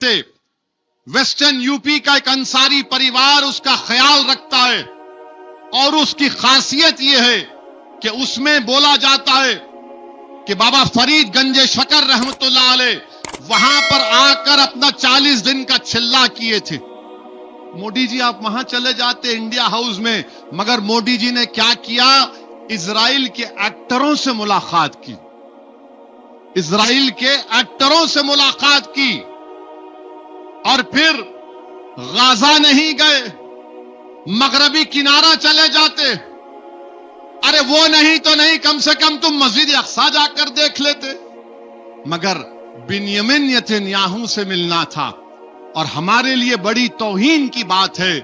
से western UP का एक अंसारी परिवार उसका ख्याल रखता है और उसकी खासियत यह है कि उसमें बोला जाता है कि बाबा फरीद गंजे शकर रहमतुल्लाह अलैह वहां पर आकर अपना 40 दिन का चिल्ला किए थे। मोदी जी आप वहां चले जाते इंडिया हाउस में, मगर मोदी जी ने क्या किया, इजराइल के एक्टरों से मुलाकात की, इजराइल के एक्टरों से मुलाकात की और फिर गाजा नहीं गए, मगरबी किनारा चले जाते। अरे वो नहीं तो नहीं, कम से कम तुम मस्जिद अक्सा जाकर देख लेते। मगर बिन्यामिन नेतन्याहू से मिलना था और हमारे लिए बड़ी तौहीन की बात है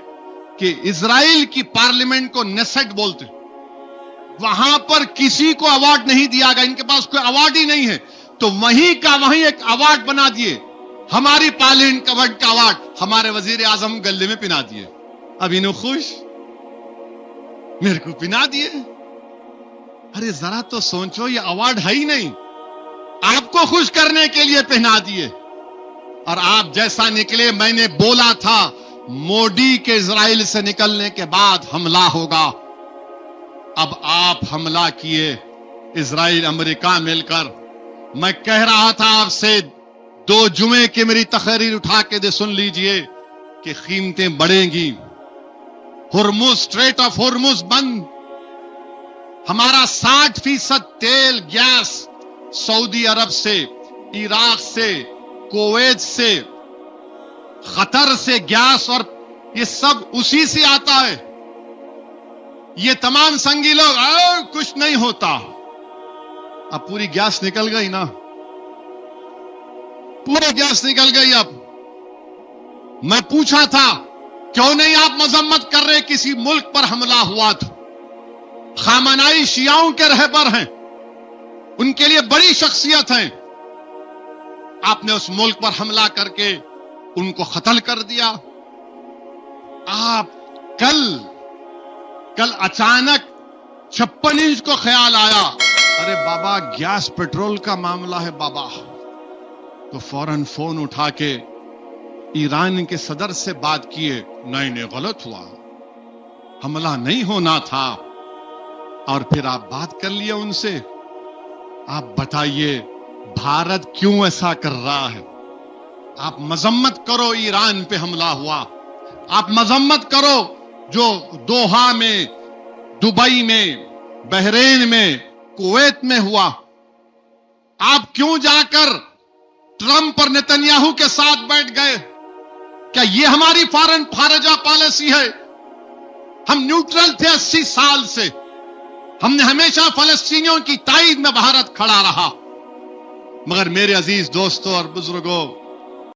कि इजराइल की पार्लियामेंट को नेसेट बोलते, वहां पर किसी को अवार्ड नहीं दिया गया, इनके पास कोई अवार्ड ही नहीं है, तो वहीं का वहीं एक अवार्ड बना दिए, हमारी पार्लियामेंट का अवार्ड हमारे वजीर आजम गले में पिना दिए। अब इन्हों खुश, मेरे को पिना दिए। अरे जरा तो सोचो, ये अवार्ड है ही नहीं, आपको खुश करने के लिए पहना दिए और आप जैसा निकले। मैंने बोला था मोदी के इजराइल से निकलने के बाद हमला होगा, अब आप हमला किए, इजराइल अमेरिका मिलकर। मैं कह रहा था आपसे 2 जुमे की मेरी तकरीर उठा के दे सुन लीजिए कि कीमतें बढ़ेंगी, हुर्मुज, स्ट्रेट ऑफ हुर्मुज बंद, हमारा 60% तेल गैस सऊदी अरब से, इराक से, कुवैत से, कतर से गैस, और ये सब उसी से आता है। ये तमाम संगी लोग कुछ नहीं होता, अब पूरी गैस निकल गई ना, पूरी गैस निकल गई। अब मैं पूछा था क्यों नहीं आप मजम्मत कर रहे, किसी मुल्क पर हमला हुआ तो खामनाई शियाओं के रहबर हैं, उनके लिए बड़ी शख्सियत हैं, आपने उस मुल्क पर हमला करके उनको कत्ल कर दिया। आप कल अचानक 56 इंच को ख्याल आया, अरे बाबा गैस पेट्रोल का मामला है बाबा, तो फौरन फोन उठा के ईरान के सदर से बात किए, नहीं गलत हुआ, हमला नहीं होना था। और फिर आप बात कर लिए उनसे, आप बताइए भारत क्यों ऐसा कर रहा है। आप मजम्मत करो ईरान पे हमला हुआ, आप मजम्मत करो जो दोहा में, दुबई में, बहरेन में, कुवैत में हुआ। आप क्यों जाकर ट्रंप और नेतन्याहू के साथ बैठ गए? क्या ये हमारी फॉरेन फारजा पॉलिसी है? हम न्यूट्रल थे 80 साल से, हमने हमेशा फलस्तीनियों की ताईद में भारत खड़ा रहा। मगर मेरे अजीज दोस्तों और बुजुर्गों,